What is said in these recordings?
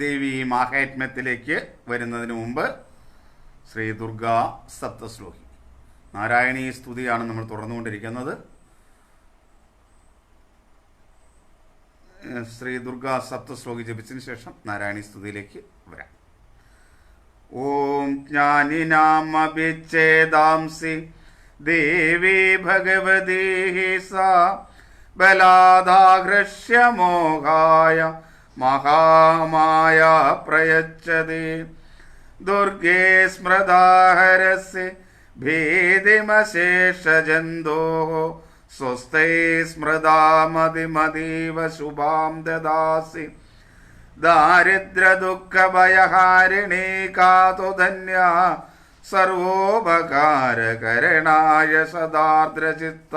ദേവി മാഹാത്മ്യത്തിലേക്ക് വരുന്നതിന് മുമ്പ് ശ്രീ ദുർഗാ സപ്തശ്ലോകി നാരായണീ സ്തുതിയാണ് നമ്മൾ തുടർന്നുകൊണ്ടിരിക്കുന്നത്. ശ്രീ ദുർഗാ സപ്തശ്ലോകി ജപിച്ചതിന് ശേഷം നാരായണീ സ്തുതിയിലേക്ക് വരാം. ഓം ജ്ഞാനിനാമഭിച്ഛേദാംസി ദേവി ഭഗവതി സാ ബലാദാഘൃഷ്യമോഹായ മഹാമായ പ്രയച്ഛതി ദുർഗേ സ്മൃതാഹരസ്യ ഭീതിമശേഷജന്തോ സ്വസ്തൈ സ്മൃതാമതിമതീവ ശുഭാം ദദാസി ദാരിദ്ര്യദുഃഖഭയഹാരിണീ കാതു ധന്യ സർവോപകാരകരണായ സദാർദ്രചിത്ത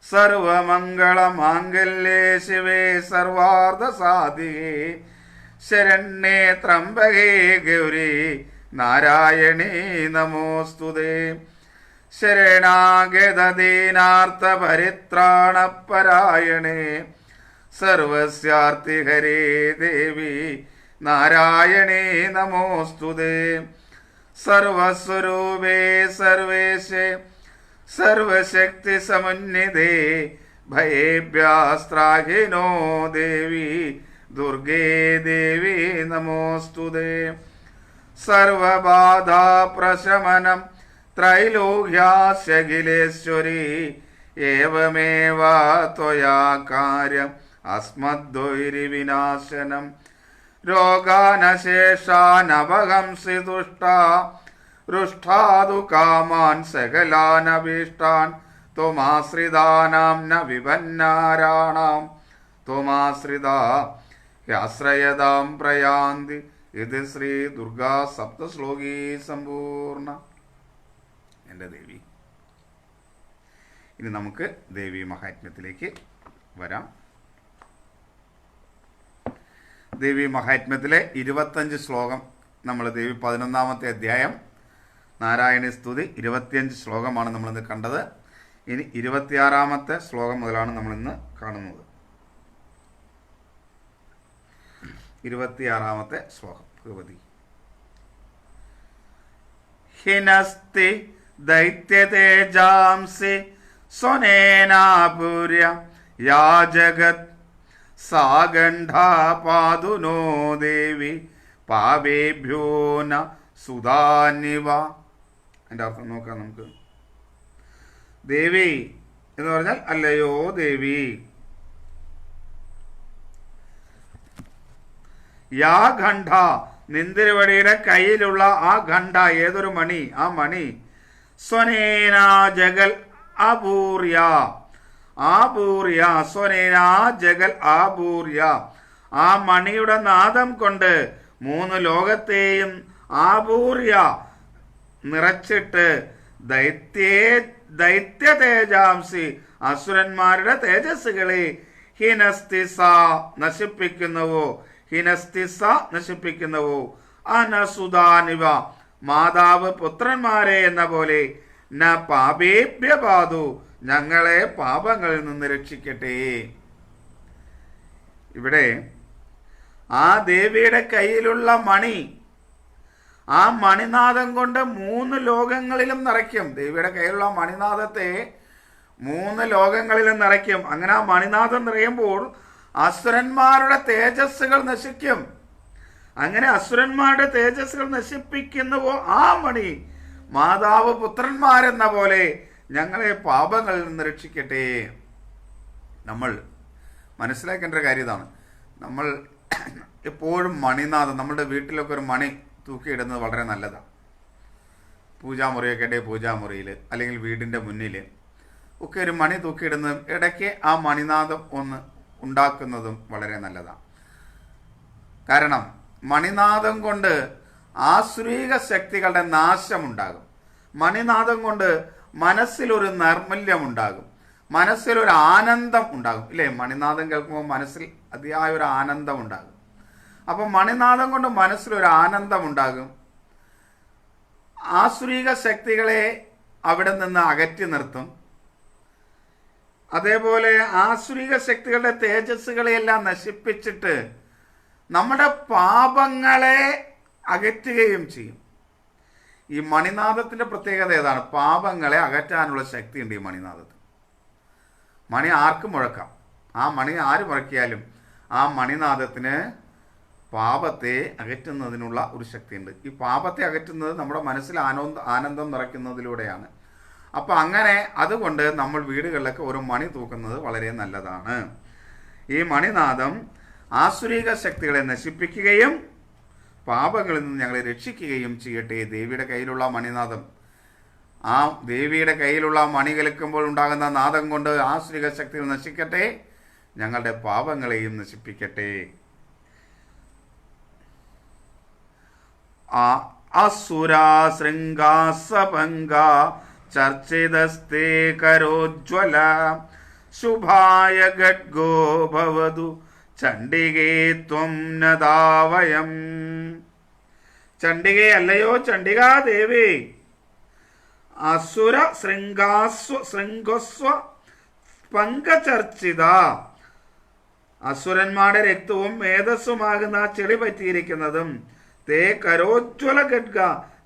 സർവമംഗളമാംഗല്യേ ശിവേ സർവാർദ്ധസാധികേ ശരണ്യേ ത്രംബകേ ഗൗരി നാരായണീ നമോസ്തുതേ. ശരണാഗതദീനാർത്തപരിത്രാണപരായണേ സർവസ്യാർത്തിഹരേ ദേവി നാരായണീ നമോസ്തുതേ. സർവസ്വരൂപേ സർവേശേ സർവശക്തിസമന്വിതേ ഭയേഭ്യസ്ത്രാഹിനോ ദേവി ദുർഗേ ദേവി നമോസ്തുതേ. സർവബാധാപ്രശമനം ത്രൈലോക്യാസ്യഖിലേശ്വരി ഏവമേവ ത്വയാ കാര്യം അസ്മദ്ദ്വൈരിവിനാശനം. രോഗാനശേഷാനവഹംസി തുഷ്ടാ രുഷ്ടാദു കാമാൻ സകലാനഭീഷ്ടാൻ ത്വമാശ്രിതാനാം ന വിപന്നാരാണാം ത്വമാശ്രിതാ ഹ്യാശ്രയതാം പ്രയാന്തി. ഇത് ശ്രീ ദുർഗാ സപ്തശ്ലോകി സമ്പൂർണ്ണ. എൻ്റെ ദേവി, ഇനി നമുക്ക് ദേവി മഹാത്മ്യത്തിലേക്ക് വരാം. ദേവി മഹാത്മ്യത്തിലെ 25 ശ്ലോകം നമ്മൾ ദേവി 11-ാമത്തെ അധ്യായം നാരായണീ സ്തുതി 25 ശ്ലോകമാണ് നമ്മളിന്ന് കണ്ടത്. ഇനി 26-ാമത്തെ ശ്ലോകം മുതലാണ് നമ്മളിന്ന് കാണുന്നത്. 26-ാമത്തെ ശ്ലോകം ഭഗവതി. ഹിനസ്തി ദൈത്യതേജാംസി സ്വനേനാപൂര്യ യാ ജഗത് സാഗണ്ഡാ പാതുനോ ദേവി പാപേഭ്യോ ന സുധാനിവ. അതിൻ്റെ അർത്ഥം നോക്കാം നമുക്ക്. ദേവി എന്ന് പറഞ്ഞാൽ അല്ലയോ ദേവി. യാ ഖണ്ഡ, നിന്തിരുവടിയുടെ കയ്യിലുള്ള ആ ഖണ്ഡ, ഏതൊരു മണി, ആ മണി. സ്വനേന ജഗൽ അപൂര്യ, ആപൂര്യ, സ്വനേന ജഗൽ ആപൂര്യ, ആ മണിയുടെ നാദം കൊണ്ട് 3 ലോകത്തെയും ആപൂര്യ നിറച്ചിട്ട് ദൈത്യ തേജാംസി, അസുരന്മാരുടെ തേജസ്സുകളെ ഹിനസ്തിസ നശിപ്പിക്കുന്നുവോ, ഹിനസ്തിസ നശിപ്പിക്കുന്നുവോ. അനസുതാനിവ, മാതാവ് പുത്രന്മാരെ എന്ന പോലെ. ന പാപേഭ്യ പാതു, ഞങ്ങളെ പാപങ്ങളിൽ നിന്ന് രക്ഷിക്കട്ടെ. ഇവിടെ ആ ദേവിയുടെ കയ്യിലുള്ള മണി, ആ മണിനാദം കൊണ്ട് 3 ലോകങ്ങളിലും നിറയ്ക്കും. ദേവിയുടെ കയ്യിലുള്ള മണിനാദത്തെ 3 ലോകങ്ങളിലും നിറയ്ക്കും. അങ്ങനെ ആ മണിനാദം നിറയുമ്പോൾ അസുരന്മാരുടെ തേജസ്സുകൾ നശിക്കും. അങ്ങനെ അസുരന്മാരുടെ തേജസ്സുകൾ നശിപ്പിക്കുന്നുവോ ആ മണി, മാതാവ് പുത്രന്മാരെന്ന പോലെ ഞങ്ങളെ പാപങ്ങളിൽ നിന്ന് രക്ഷിക്കട്ടെ. നമ്മൾ മനസ്സിലാക്കേണ്ട ഒരു കാര്യം ഇതാണ്. നമ്മൾ എപ്പോഴും മണിനാഥം, നമ്മുടെ വീട്ടിലൊക്കെ ഒരു മണി തൂക്കിയിടുന്നത് വളരെ നല്ലതാണ്. പൂജാമുറിയൊക്കെ ഇടയിൽ പൂജാമുറിയിൽ അല്ലെങ്കിൽ വീടിൻ്റെ മുന്നിൽ ഒക്കെ ഒരു മണി തൂക്കിയിടുന്നതും ഇടയ്ക്ക് ആ മണിനാഥം ഒന്ന് ഉണ്ടാക്കുന്നതും വളരെ നല്ലതാണ്. കാരണം മണിനാഥം കൊണ്ട് ആസുരീക ശക്തികളുടെ നാശമുണ്ടാകും. മണിനാഥം കൊണ്ട് മനസ്സിലൊരു നൈർമല്യമുണ്ടാകും, മനസ്സിലൊരു ആനന്ദം ഉണ്ടാകും. ഇല്ലേ, മണിനാഥം കേൾക്കുമ്പോൾ മനസ്സിൽ അതിയായ ഒരു ആനന്ദം ഉണ്ടാകും. അപ്പം മണിനാഥം കൊണ്ട് മനസ്സിലൊരു ആനന്ദം ഉണ്ടാകും. ആസുരീക ശക്തികളെ അവിടെ നിന്ന് അകറ്റി നിർത്തും. അതേപോലെ ആസുരിക ശക്തികളുടെ തേജസ്സുകളെയെല്ലാം നശിപ്പിച്ചിട്ട് നമ്മുടെ പാപങ്ങളെ അകറ്റുകയും ചെയ്യും. ഈ മണിനാദത്തിൻ്റെ പ്രത്യേകത ഏതാണ്? പാപങ്ങളെ അകറ്റാനുള്ള ശക്തിയുണ്ട് ഈ മണിനാദത്തിന്. മണി ആർക്കും മുഴക്കാം. ആ മണി ആര് മുഴക്കിയാലും ആ മണിനാദത്തിന് പാപത്തെ അകറ്റുന്നതിനുള്ള ഒരു ശക്തിയുണ്ട്. ഈ പാപത്തെ അകറ്റുന്നത് നമ്മുടെ മനസ്സിൽ ആനന്ദം നിറയ്ക്കുന്നതിലൂടെയാണ്. അപ്പോൾ അങ്ങനെ അതുകൊണ്ട് നമ്മൾ വീടുകളിലൊക്കെ ഒരു മണി തൂക്കുന്നത് വളരെ നല്ലതാണ്. ഈ മണിനാദം ആസുരിക ശക്തികളെ നശിപ്പിക്കുകയും പാപങ്ങളിൽ നിന്ന് ഞങ്ങളെ രക്ഷിക്കുകയും ചെയ്യട്ടെ. ദേവിയുടെ കയ്യിലുള്ള മണിനാദം, ആ ദേവിയുടെ കയ്യിലുള്ള മണി കലക്കുമ്പോൾ ഉണ്ടാകുന്ന നാദം കൊണ്ട് ആസുരിക ശക്തികൾ നശിക്കട്ടെ, ഞങ്ങളുടെ പാപങ്ങളെയും നശിപ്പിക്കട്ടെ. അസുരാ ശൃംഗാസപംഗ ചർച്ചിതസ്തേ കരോജ്വല ശുഭായ ഖഡ്ഗോ ഭവതു ചണ്ഡികേ ത്വം നദാവയം. ചണ്ഡികേ അല്ലയോ ചണ്ഡികാദേവി, അസുര ശൃംഗസ്വ പങ്കചർച്ചിത, അസുരന്മാരുടെ രക്തവും മേധസ്സുമാകുന്ന ചെളി പറ്റിയിരിക്കുന്നതും തേ കരോജ്വല ഖഡ്ഗ,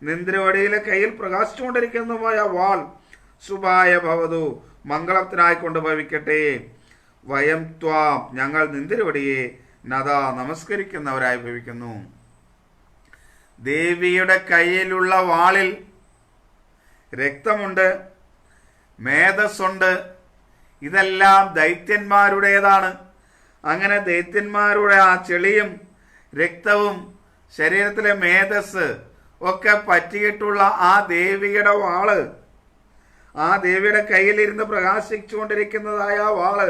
നിന്ദ്രവടിയിലെ കയ്യിൽ പ്രകാശിച്ചുകൊണ്ടിരിക്കുന്നതുമായ വാൾ, ശുഭായ ഭവതു, മംഗളത്തിനായിക്കൊണ്ട് ഭവിക്കട്ടെ. വയം ത്വാം, ഞങ്ങൾ നിന്ദ്രവടിയെ നദ നമസ്കരിക്കുന്നവരായി ഭവിക്കുന്നു. ദേവിയുടെ കയ്യിലുള്ള വാളിൽ രക്തമുണ്ട്, മേധസ്സുണ്ട്. ഇതെല്ലാം ദൈത്യന്മാരുടേതാണ്. അങ്ങനെ ദൈത്യന്മാരുടെ ആ ചെളിയും രക്തവും ശരീരത്തിലെ മേധസ് ഒക്കെ പറ്റിയിട്ടുള്ള ആ ദേവിയുടെ വാള്, ആ ദേവിയുടെ കയ്യിലിരുന്ന് പ്രകാശിച്ചുകൊണ്ടിരിക്കുന്നതായ ആ വാള്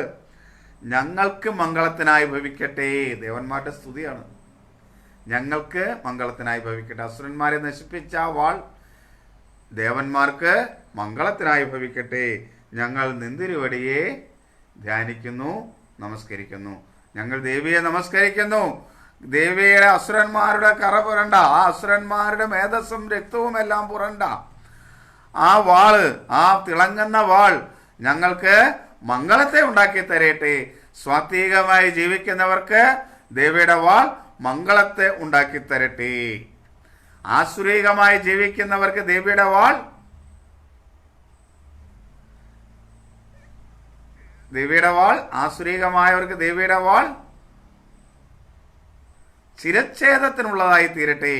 ഞങ്ങൾക്ക് മംഗളത്തിനായി ഭവിക്കട്ടെ. ദേവന്മാരുടെ സ്തുതിയാണ്. ഞങ്ങൾക്ക് മംഗളത്തിനായി ഭവിക്കട്ടെ. അസുരന്മാരെ നശിപ്പിച്ച ആ വാൾ ദേവന്മാർക്ക് മംഗളത്തിനായി ഭവിക്കട്ടെ. ഞങ്ങൾ നിന്തിരുവടിയെ ധ്യാനിക്കുന്നു, നമസ്കരിക്കുന്നു. ഞങ്ങൾ ദേവിയെ നമസ്കരിക്കുന്നു. ദേവിയുടെ അസുരന്മാരുടെ കറ പുരണ്ട, ആ അസുരന്മാരുടെ മേധസ്സും രക്തവും എല്ലാം പുരണ്ട ആ വാള്, ആ തിളങ്ങുന്ന വാൾ ഞങ്ങൾക്ക് മംഗളത്തെ ഉണ്ടാക്കി തരട്ടെ. സ്വാത്വികമായി ജീവിക്കുന്നവർക്ക് ദേവിയുടെ വാൾ മംഗളത്തെ ഉണ്ടാക്കി തരട്ടെ. ആസുരികമായി ജീവിക്കുന്നവർക്ക് ദേവിയുടെ വാൾ ആസുരികമായവർക്ക് ദേവിയുടെ വാൾ ചിരച്ഛേദത്തിനുള്ളതായി തീരട്ടെ.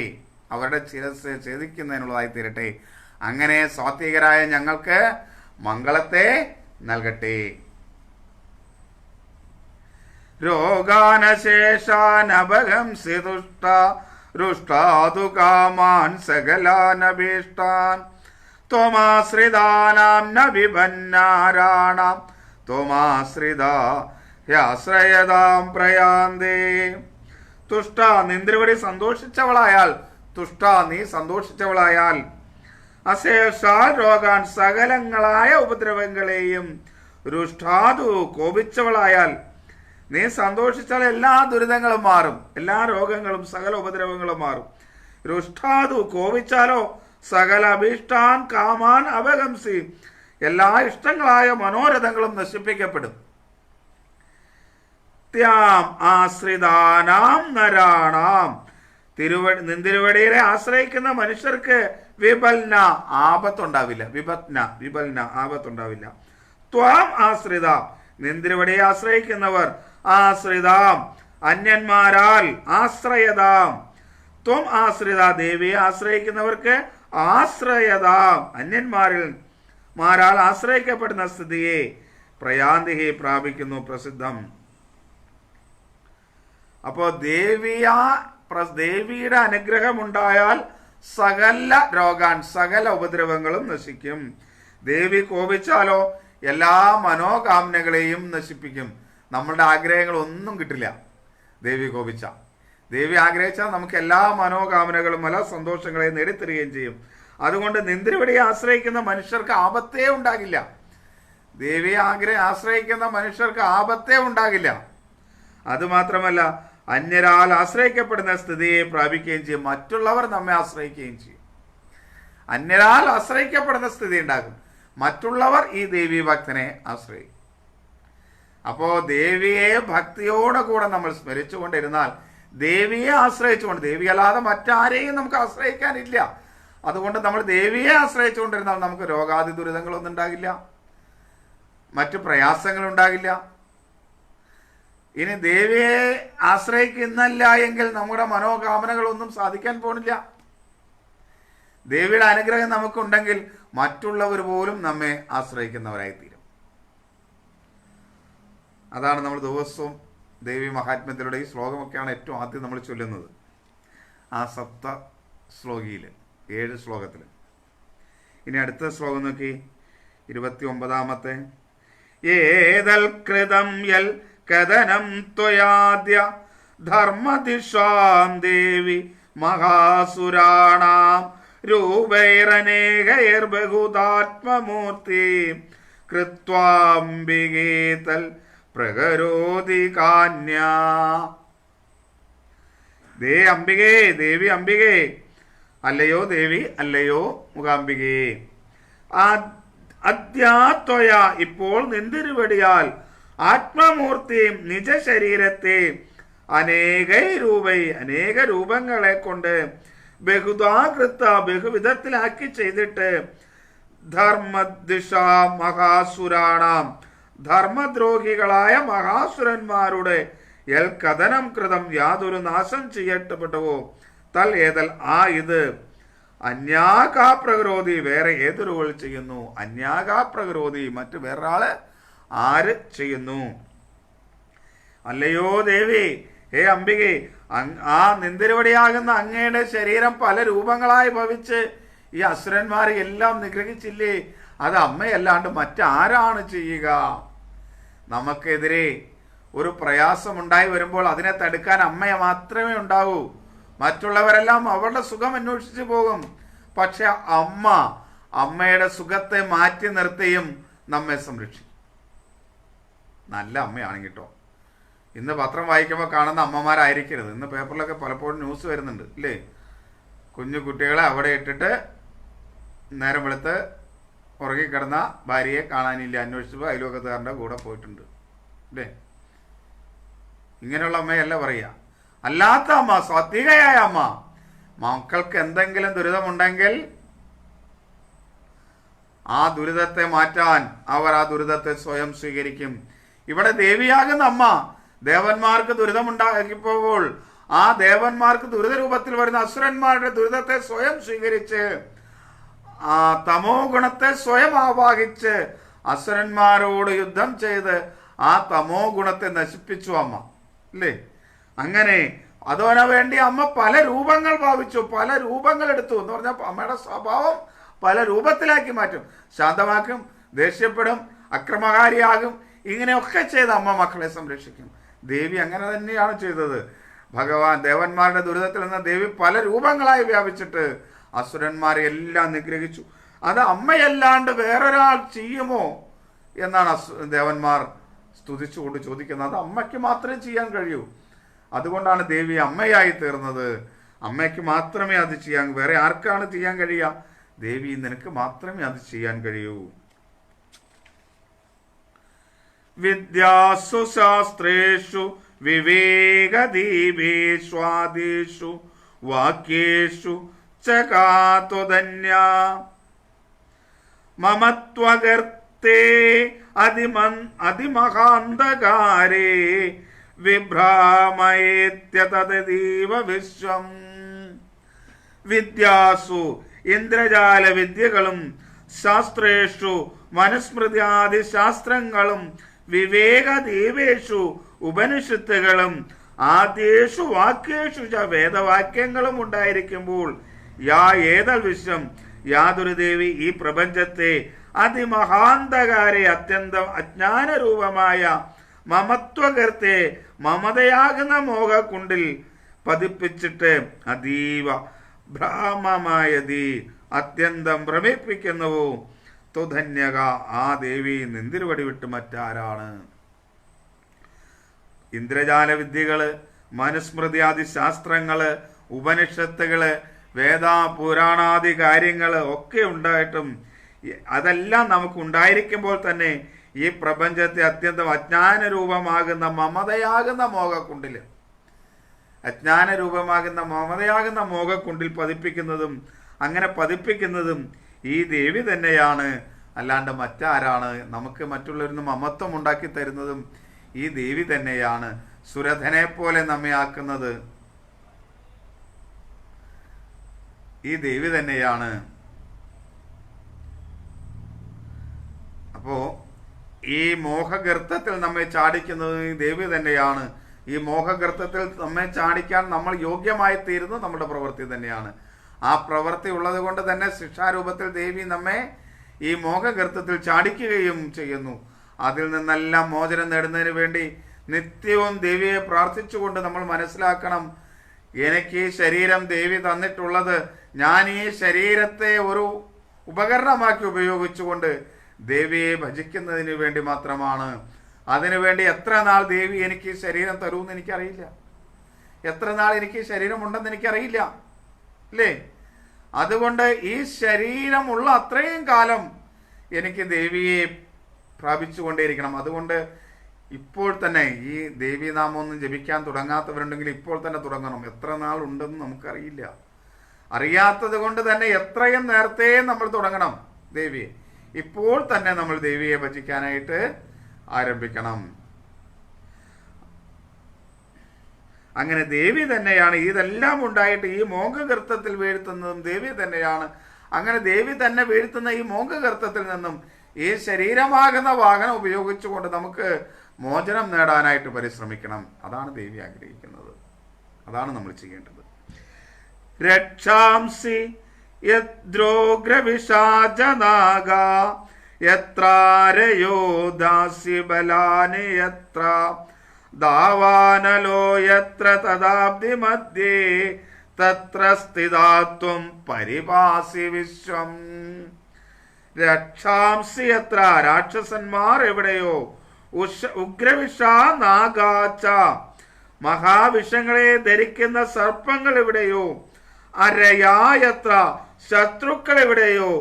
അവരുടെ ശിരസ് ഛേദിക്കുന്നതിനുള്ളതായി തീരട്ടെ. അങ്ങനെ സ്വാത്വികരായ ഞങ്ങൾക്ക് മംഗളത്തെ നൽകട്ടെ. രോഗാനശേഷാനഭഗംസി ദുഷ്ട രുഷ്ടാതു കാമാൻ സകലാനഭീഷ്ടാൻ ത്വമാശ്രിതാനാം ന വിഭന്നാരാണാം ത്വമാശ്രിതാ ഹ്യാശ്രയതാം പ്രയാന്തേ. തുഷ്ട, നിന്ദ്രവടി സന്തോഷിച്ചവളായാൽ, തുഷ്ട നീ സന്തോഷിച്ചവളായാൽ, അശേഷാൽ രോഗാൻ സകലങ്ങളായ ഉപദ്രവങ്ങളെയും, രുഷ്ടാതു കോപിച്ചവളായാൽ, നീ സന്തോഷിച്ചാൽ എല്ലാ ദുരിതങ്ങളും മാറും, എല്ലാ രോഗങ്ങളും സകല ഉപദ്രവങ്ങളും മാറും. രുഷ്ടാതു കോപിച്ചാലോ സകല അഭീഷ്ടാൻ കാമാൻ അപഗംസി, എല്ലാ ഇഷ്ടങ്ങളായ മനോരഥങ്ങളും നശിപ്പിക്കപ്പെടും. ത്യാം ആശ്രിതാനാം നരാണാം, നിന്തിരുവടിയെ ആശ്രയിക്കുന്ന മനുഷ്യർക്ക് വിബൽന ആപത്തുണ്ടാവില്ല. വിബൽന ആപത്തുണ്ടാവില്ല. ത്വാം ആശ്രിത, നിന്തിരുവടിയെ ആശ്രയിക്കുന്നവർ, ആശ്രിതാം അന്യന്മാരാൽ, ആശ്രയതാം ത്വം ആശ്രിത, ദേവിയെ ആശ്രയിക്കുന്നവർക്ക് ആശ്രയതാം അന്യന്മാരാൽ ആശ്രയിക്കപ്പെടുന്ന സ്ഥിതിയെ പ്രയാന്തിഹി പ്രാപിക്കുന്നു, പ്രസിദ്ധം. അപ്പോൾ ദേവിയുടെ അനുഗ്രഹം ഉണ്ടായാൽ സകല രോഗാൻ, സകല ഉപദ്രവങ്ങളും നശിക്കും. ദേവി കോപിച്ചാലോ എല്ലാ മനോകാമനകളെയും നശിപ്പിക്കും. നമ്മളുടെ ആഗ്രഹങ്ങളൊന്നും കിട്ടില്ല ദേവി കോപിച്ച. ദേവി ആഗ്രഹിച്ചാൽ നമുക്ക് എല്ലാ മനോകാമനകളും എല്ലാ സന്തോഷങ്ങളെയും നേടിത്തരികയും ചെയ്യും. അതുകൊണ്ട് നിന്തിരുവടിയെ ആശ്രയിക്കുന്ന മനുഷ്യർക്ക് ആപത്തേ ഉണ്ടാകില്ല. ദേവിയെ ആശ്രയിക്കുന്ന മനുഷ്യർക്ക് ആപത്തേ ഉണ്ടാകില്ല. അതുമാത്രമല്ല, അന്യരാൽ ആശ്രയിക്കപ്പെടുന്ന സ്ഥിതിയെ പ്രാപിക്കുകയും ചെയ്യും. മറ്റുള്ളവർ നമ്മെ ആശ്രയിക്കുകയും ചെയ്യും. അന്യരാൽ ആശ്രയിക്കപ്പെടുന്ന സ്ഥിതി ഉണ്ടാകും. മറ്റുള്ളവർ ഈ ദേവി ഭക്തനെ ആശ്രയിക്കും. അപ്പോൾ ദേവിയെ ഭക്തിയോടെ കൂടെ നമ്മൾ സ്മരിച്ചുകൊണ്ടിരുന്നാൽ ദേവിയെ ആശ്രയിച്ചുകൊണ്ട്, ദേവി അല്ലാതെ മറ്റാരെയും നമുക്ക് ആശ്രയിക്കാനില്ല. അതുകൊണ്ട് നമ്മൾ ദേവിയെ ആശ്രയിച്ചുകൊണ്ടിരുന്നാൽ നമുക്ക് രോഗാദി ദുരിതങ്ങളൊന്നും ഉണ്ടാകില്ല, മറ്റു പ്രയാസങ്ങളുണ്ടാകില്ല. ഇനി ദേവിയെ ആശ്രയിക്കുന്നില്ല എങ്കിൽ നമ്മുടെ മനോകാമനകളൊന്നും സാധിക്കാൻ പോണില്ല. ദേവിയുടെ അനുഗ്രഹം നമുക്കുണ്ടെങ്കിൽ മറ്റുള്ളവർ പോലും നമ്മെ ആശ്രയിക്കുന്നവരായിത്തീരും. അതാണ് നമ്മൾ ദിവസവും ദേവി മഹാത്മ്യത്തിലൂടെ ഈ ശ്ലോകമൊക്കെയാണ് ഏറ്റവും ആദ്യം നമ്മൾ ചൊല്ലുന്നത്. ആ സപ്ത ശ്ലോകിയിൽ 7 ശ്ലോകത്തിൽ. ഇനി അടുത്ത ശ്ലോകം നോക്കി, 29-ാമത്തെ. ഏതൽ കൃതം യൽ കഥനം ത്വയാദ്യ ധർമ്മദിശാം ദേവി മഹാസുരാണാം രൂപൈരനേകൈർബഹുതാത്മമൂർത്തി കൃത്വാംബികേതൽ പ്രകരോതി കാന്യാ. ദേ അംബികേ, ദേവി അംബികേ, അല്ലയോ ദേവി, അല്ലയോ മുഖാംബികേ. അദ്യാത്വയ, ഇപ്പോൾ നിന്തിരുവടിയാൽ ആത്മമൂർത്തിയും നിജ ശരീരത്തെ അനേക രൂപങ്ങളെ കൊണ്ട് ബഹുദാകൃത്ത ബഹുവിധത്തിലാക്കി ചെയ്തിട്ട് ധർമ്മദിശ മഹാസുരാണാം, ധർമ്മദ്രോഹികളായ മഹാസുരന്മാരുടെ എൽ കഥനം കൃതം യാതൊരു നാശം ചെയ്യപ്പെട്ടവോ തൽ ഏതൽ ആ ഇത് അന്യാകാപ്രകരോധി വേറെ ഏതൊരുവൾ ചെയ്യുന്നു. അന്യാകാപ്രകരോധി മറ്റു വേറൊരാള് ആര് ചെയ്യുന്നു. അല്ലയോ ദേവി, ഹേ അംബികെ, ആ നിന്തിരുവടിയാകുന്ന അങ്ങയുടെ ശരീരം പല രൂപങ്ങളായി ഭവിച്ച് ഈ അസുരന്മാരെ എല്ലാം നിഗ്രഹിച്ചില്ലേ, അത് അമ്മയല്ലാണ്ട് മറ്റാരാണ് ചെയ്യുക? നമുക്കെതിരെ ഒരു പ്രയാസമുണ്ടായി വരുമ്പോൾ അതിനെ തടുക്കാൻ അമ്മയെ മാത്രമേ ഉണ്ടാവൂ. മറ്റുള്ളവരെല്ലാം അവരുടെ സുഖം അന്വേഷിച്ചു പോകും. പക്ഷെ അമ്മയുടെ സുഖത്തെ മാറ്റി നിർത്തിയും നമ്മെ സംരക്ഷിക്കും. നല്ല അമ്മയാണ് കേട്ടോ. ഇന്ന് പത്രം വായിക്കുമ്പോൾ കാണുന്ന അമ്മമാരായിരിക്കരുത്. ഇന്ന് പേപ്പറിലൊക്കെ പലപ്പോഴും ന്യൂസ് വരുന്നുണ്ട് ഇല്ലേ, കുഞ്ഞു കുട്ടികളെ അവിടെ ഇട്ടിട്ട് നേരം വെളുത്ത് ഉറങ്ങിക്കിടന്ന ഭാര്യയെ കാണാനില്ല, അന്വേഷിച്ചപ്പോൾ അയൽവക്കത്തുകാരൻ്റെ കൂടെ പോയിട്ടുണ്ട് അല്ലേ. ഇങ്ങനെയുള്ള അമ്മയല്ല പറയുക. അല്ലാത്ത അമ്മ, സാത്വികയായ അമ്മ, മക്കൾക്ക് എന്തെങ്കിലും ദുരിതമുണ്ടെങ്കിൽ ആ ദുരിതത്തെ മാറ്റാൻ അവർ ആ ദുരിതത്തെ സ്വയം സ്വീകരിക്കും. ഇവിടെ ദേവിയാകുന്ന അമ്മ ദേവന്മാർക്ക് ദുരിതമുണ്ടാക്കിയപ്പോൾ ആ ദേവന്മാർക്ക് ദുരിത രൂപത്തിൽ വരുന്ന അസുരന്മാരുടെ ദുരിതത്തെ സ്വയം സ്വീകരിച്ച് ആ തമോ ഗുണത്തെ സ്വയം ആവാഹിച്ച് അസുരന്മാരോട് യുദ്ധം ചെയ്ത് ആ തമോ ഗുണത്തെ നശിപ്പിച്ചു അമ്മ അല്ലേ. അങ്ങനെ അതിനു വേണ്ടി അമ്മ പല രൂപങ്ങൾ ഭാവിച്ചു, പല രൂപങ്ങൾ എടുത്തു എന്ന് പറഞ്ഞാൽ അമ്മയുടെ സ്വഭാവം പല രൂപത്തിലാക്കി മാറ്റും. ശാന്തമാക്കും, ദേഷ്യപ്പെടും, അക്രമകാരിയാകും. ഇങ്ങനെയൊക്കെ ചെയ്ത് അമ്മ മക്കളെ സംരക്ഷിക്കും. ദേവി അങ്ങനെ തന്നെയാണ് ചെയ്തത്. ഭഗവാൻ ദേവന്മാരുടെ ദുരിതത്തിൽ നിന്ന് ദേവി പല രൂപങ്ങളായി വ്യാപിച്ചിട്ട് അസുരന്മാരെ എല്ലാം നിഗ്രഹിച്ചു. അത് അമ്മയല്ലാണ്ട് വേറൊരാൾ ചെയ്യുമോ എന്നാണ് ദേവന്മാർ സ്തുതിച്ചുകൊണ്ട് ചോദിക്കുന്നത്. അത് അമ്മയ്ക്ക് മാത്രമേ ചെയ്യാൻ കഴിയൂ. അതുകൊണ്ടാണ് ദേവി അമ്മയായി തീർന്നത്. അമ്മയ്ക്ക് മാത്രമേ അത് ചെയ്യാൻ, വേറെ ആർക്കാണ് ചെയ്യാൻ കഴിയുക? ദേവി നിനക്ക് മാത്രമേ അത് ചെയ്യാൻ കഴിയൂ. വിദ്യാസു ശാസ്ത്രേഷു വിവേകദീപേഷ്വാദിഷു വാക്യേഷു ചകാതുധന്യ മമത്വഗർത്തേ അതിമഹാന്തകാരേ വിഭ്രാമയേത്യതദീവ വിശ്വം. വിദ്യാസു ഇന്ദ്രജാല വിദ്യകളും ശാസ്ത്രേഷു മനുസ്മൃതിയാദി ശാസ്ത്രങ്ങളും വിവേകദീപേഷു ഉപനിഷത്തുകളും ആദ്യേഷു വാക്യേഷു ച വേദവാക്യങ്ങളും ഉണ്ടായിരിക്കുമ്പോൾ യാ ഏതൽ വിശ്വം, യാതൊരു ദേവി ഈ പ്രപഞ്ചത്തെ അതിമഹാന്തകാരെ അത്യന്തം അജ്ഞാനരൂപമായ മമത്വകർത്തെ മമതയാകുന്ന മോഹക്കുണ്ടിൽ പതിപ്പിച്ചിട്ട് അതീവ ഭ്രാമമായതി അത്യന്തം ഭ്രമിപ്പിക്കുന്നുവോ തുധന്യക, ആ ദേവി നിന്തിരുവടി വിട്ട് മറ്റാരാണ്? ഇന്ദ്രജാല വിദ്യകള്, മനുസ്മൃതിയാദി ശാസ്ത്രങ്ങള്, ഉപനിഷത്തുകള്, വേദാപുരാണാദി കാര്യങ്ങള് ഒക്കെ ഉണ്ടായിട്ടും അതെല്ലാം നമുക്ക് ഉണ്ടായിരിക്കുമ്പോൾ തന്നെ ഈ പ്രപഞ്ചത്തെ അത്യന്തം അജ്ഞാന രൂപമാകുന്ന മമതയാകുന്ന മോഹക്കുണ്ടില് അജ്ഞാന രൂപമാകുന്ന മമതയാകുന്ന മോഹക്കുണ്ടിൽ പതിപ്പിക്കുന്നതും അങ്ങനെ പതിപ്പിക്കുന്നതും ഈ ദേവി തന്നെയാണ്. അല്ലാണ്ട് മറ്റാരാണ്? നമുക്ക് മറ്റുള്ളവരിൽ മമത്വം ഉണ്ടാക്കി തരുന്നതും ഈ ദേവി തന്നെയാണ്. സുരഥനെ പോലെ നമ്മെ ആക്കുന്നത് ഈ ദേവി തന്നെയാണ്. അപ്പോ ഈ മോഹഗർത്തത്തിൽ നമ്മെ ചാടിക്കുന്നത് ഈ ദേവി തന്നെയാണ്. ഈ മോഹഗർത്തത്തിൽ നമ്മെ ചാടിക്കാൻ നമ്മൾ യോഗ്യമായി തീരുന്നത് നമ്മുടെ പ്രവൃത്തി തന്നെയാണ്. ആ പ്രവൃത്തി ഉള്ളത് കൊണ്ട് തന്നെ ശിക്ഷാരൂപത്തിൽ ദേവി നമ്മെ ഈ മോഹഗർത്തത്തിൽ ചാടിക്കുകയും ചെയ്യുന്നു. അതിൽ നിന്നെല്ലാം മോചനം നേടുന്നതിന് വേണ്ടി നിത്യവും ദേവിയെ പ്രാർത്ഥിച്ചുകൊണ്ട് നമ്മൾ മനസ്സിലാക്കണം, എനിക്ക് ഈ ശരീരം ദേവി തന്നിട്ടുള്ളത് ഞാൻ ഈ ശരീരത്തെ ഒരു ഉപകരണമാക്കി ഉപയോഗിച്ചുകൊണ്ട് ദേവിയെ ഭജിക്കുന്നതിന് വേണ്ടി മാത്രമാണ്. അതിനുവേണ്ടി എത്ര നാൾ ദേവി എനിക്ക് ശരീരം തരുമെന്ന് എനിക്കറിയില്ല, എത്ര നാൾ എനിക്ക് ശരീരമുണ്ടെന്ന് എനിക്കറിയില്ല, അല്ലേ? അതുകൊണ്ട് ഈ ശരീരമുള്ള അത്രയും കാലം എനിക്ക് ദേവിയെ പ്രാപിച്ചുകൊണ്ടേയിരിക്കണം. അതുകൊണ്ട് ഇപ്പോൾ തന്നെ ഈ ദേവീനാമൊന്നും ജപിക്കാൻ തുടങ്ങാത്തവരുണ്ടെങ്കിൽ ഇപ്പോൾ തന്നെ തുടങ്ങണം. എത്ര നാൾ ഉണ്ടെന്ന് നമുക്കറിയില്ല. അറിയാത്തത് കൊണ്ട് തന്നെ എത്രയും നേരത്തെ നമ്മൾ തുടങ്ങണം ദേവിയെ. ഇപ്പോൾ തന്നെ നമ്മൾ ദേവിയെ ഭജിക്കാനായിട്ട് ആരംഭിക്കണം. അങ്ങനെ ദേവി തന്നെയാണ് ഇതെല്ലാം ഉണ്ടായിട്ട് ഈ മോഹഗർത്തത്തിൽ വീഴ്ത്തുന്നതും ദേവി തന്നെയാണ്. അങ്ങനെ ദേവി തന്നെ വീഴ്ത്തുന്ന ഈ മോഹഗർത്തത്തിൽ നിന്നും ഈ ശരീരമാകുന്ന വാഹനം ഉപയോഗിച്ചുകൊണ്ട് നമുക്ക് മോചനം നേടാനായിട്ട് പരിശ്രമിക്കണം. അതാണ് ദേവി ആഗ്രഹിക്കുന്നത്, അതാണ് നമ്മൾ ചെയ്യേണ്ടത്. രക്ഷാംസി യദ്രോഗ്രവിഷാജനാഗ യത്രാരയോ ദാസി ബലാനി യത്ര ദാവാനലോ യത്ര തദാബ്ദി മധ്യേ തത്ര സ്ഥിതാത്വം പരിപാസി വിശ്വം. രക്ഷാംസി യത്ര രാക്ഷസന്മാർ എവിടെയോ, ഉഗ്രവിഷാ നാഗാച്ച മഹാവിഷങ്ങളെ ധരിക്കുന്ന സർപ്പങ്ങൾ എവിടെയോ, അരയായത്ര ശത്രുക്കൾ എവിടെയോ,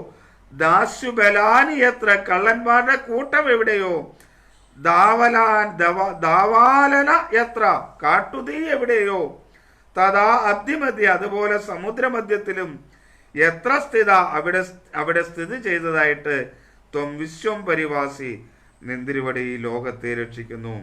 ദാസ്യുബലാനി എത്ര കള്ളന്മാരുടെ കൂട്ടം എവിടെയോ, ദാവാലന എത്ര കാട്ടുതീ എവിടെയോ, തഥാ അദ്യമധ്യ അതുപോലെ സമുദ്രമധ്യത്തിലും എത്ര സ്ഥിത അവിടെ സ്ഥിതി ചെയ്തതായിട്ട് ത്വം വിശ്വം പരിവാസി നിന്തിരുവടി ഈ ലോകത്തെ രക്ഷിക്കുന്നു.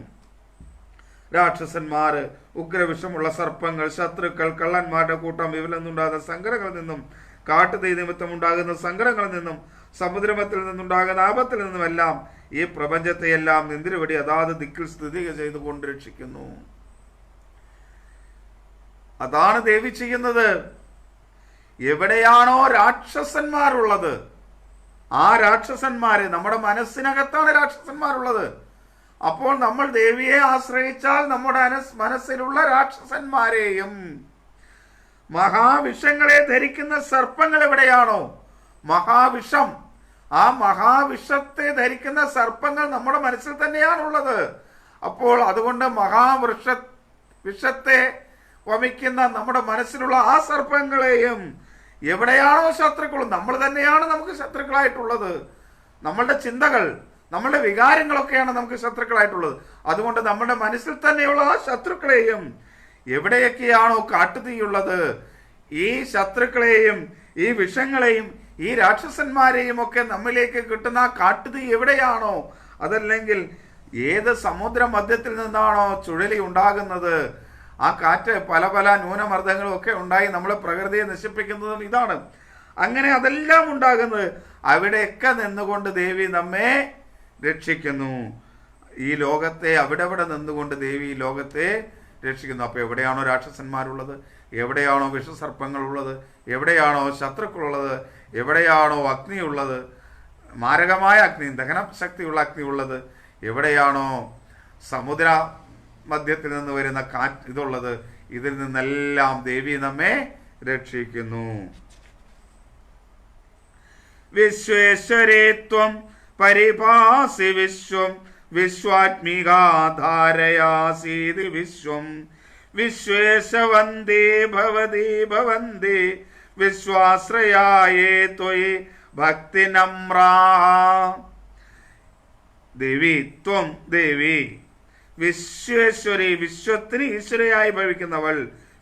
രാക്ഷസന്മാര്, ഉഗ്രവിഷമുള്ള സർപ്പങ്ങൾ, ശത്രുക്കൾ, കള്ളന്മാരുടെ കൂട്ടം, ഇവരിൽ നിന്നുണ്ടാകുന്ന സങ്കടങ്ങളിൽ നിന്നും, കാട്ടുതീ നിമിത്തം ഉണ്ടാകുന്ന സങ്കടങ്ങളിൽ നിന്നും, സമുദ്രമത്തിൽ നിന്നുണ്ടാകുന്ന ആപത്തിൽ നിന്നുമെല്ലാം ഈ പ്രപഞ്ചത്തെയെല്ലാം നിന്തിരുവടി അതാത് ദിക്കിൽ സ്ഥിതി ചെയ്തുകൊണ്ട് രക്ഷിക്കുന്നു. അതാണ് ദേവി ചെയ്യുന്നത്. എവിടെയാണോ രാക്ഷസന്മാരുള്ളത് ആ രാക്ഷസന്മാരെ, നമ്മുടെ മനസ്സിനകത്താണ് രാക്ഷസന്മാരുള്ളത്. അപ്പോൾ നമ്മൾ ദേവിയെ ആശ്രയിച്ചാൽ നമ്മുടെ മനസ്സിലുള്ള രാക്ഷസന്മാരെയും മഹാവിഷങ്ങളെ ധരിക്കുന്ന സർപ്പങ്ങൾ എവിടെയാണോ മഹാവിഷം, ആ മഹാവിഷത്തെ ധരിക്കുന്ന സർപ്പങ്ങൾ നമ്മുടെ മനസ്സിൽ തന്നെയാണുള്ളത്. അപ്പോൾ അതുകൊണ്ട് വിഷത്തെ വമിക്കുന്ന നമ്മുടെ മനസ്സിലുള്ള ആ സർപ്പങ്ങളെയും, എവിടെയാണോ ശത്രുക്കൾ, നമ്മൾ തന്നെയാണ് നമുക്ക് ശത്രുക്കളായിട്ടുള്ളത്. നമ്മളുടെ ചിന്തകൾ, നമ്മളുടെ വികാരങ്ങളൊക്കെയാണ് നമുക്ക് ശത്രുക്കളായിട്ടുള്ളത്. അതുകൊണ്ട് നമ്മുടെ മനസ്സിൽ തന്നെയുള്ള ആ ശത്രുക്കളെയും, എവിടെയൊക്കെയാണോ കാട്ടുതീയുള്ളത്, ഈ ശത്രുക്കളെയും ഈ വിഷങ്ങളെയും ഈ രാക്ഷസന്മാരെയും ഒക്കെ നമ്മിലേക്ക് കിട്ടുന്ന ആ കാട്ടുതീ എവിടെയാണോ, അതല്ലെങ്കിൽ ഏത് സമുദ്ര മധ്യത്തിൽ നിന്നാണോ ചുഴലി ഉണ്ടാകുന്നത്, ആ കാറ്റ് പല പല ന്യൂനമർദ്ദങ്ങളും ഒക്കെ ഉണ്ടായി നമ്മളെ പ്രകൃതിയെ നശിപ്പിക്കുന്നതും ഇതാണ്. അങ്ങനെ അതെല്ലാം ഉണ്ടാകുന്നത് അവിടെയൊക്കെ നിന്നുകൊണ്ട് ദേവി നമ്മെ രക്ഷിക്കുന്നു. ഈ ലോകത്തെ അവിടെ നിന്നുകൊണ്ട് ദേവി ഈ ലോകത്തെ രക്ഷിക്കുന്നു. അപ്പോൾ എവിടെയാണോ രാക്ഷസന്മാരുള്ളത്, എവിടെയാണോ വിഷസർപ്പങ്ങളുള്ളത്, എവിടെയാണോ ശത്രുക്കളുള്ളത്, എവിടെയാണോ അഗ്നിയുള്ളത്, മാരകമായ അഗ്നി, ദഹനശക്തിയുള്ള അഗ്നി ഉള്ളത്, എവിടെയാണോ സമുദ്ര മധ്യത്തിൽ നിന്ന് വരുന്ന ഇതുള്ളത്, ഇതിൽ നിന്നെല്ലാം ദേവി നമ്മെ രക്ഷിക്കുന്നു. വിശ്വേശ്വരേത്വം പരിഭാസി വിശ്വം വിശ്വാത്മികാധാരയാസീതി വിശ്വം വിശ്വേശവന്ദേ ഭവതി ഭവന്തി വിശ്വാശ്രയായേ ത്വയി ഭക്തി നമ്രാ. ദേവി ത്വം ദേവി വിശ്വേശ്വരി, വിശ്വത്തിന് ഈശ്വരയായി ഭവിക്കുന്നവൾ,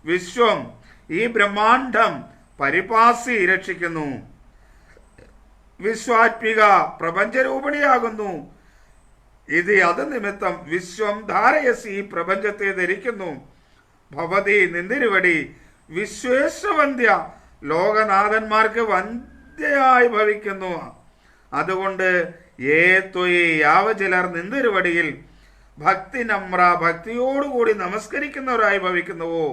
വിശ്വം, ഈ ബ്രഹ്മാണ്ഡം പരിപാസി രക്ഷിക്കുന്നു. വിശ്വാത്മിക പ്രപഞ്ചരൂപിണിയാകുന്നു. ഇത് അത് നിമിത്തം വിശ്വം ധാരയസി, ഈ പ്രപഞ്ചത്തെ ധരിക്കുന്നു. ഭവതി നിന്തിരുവടി വിശ്വേശവന്ധ്യ, ലോകനാഥന്മാർക്ക് വന്ധ്യയായി ഭവിക്കുന്നു. അതുകൊണ്ട് യാവ ചിലർ നിന്തിരുവടിയിൽ ഭക്തി നമ്ര, ഭക്തിയോടുകൂടി നമസ്കരിക്കുന്നവരായി ഭവിക്കുന്നുവോ,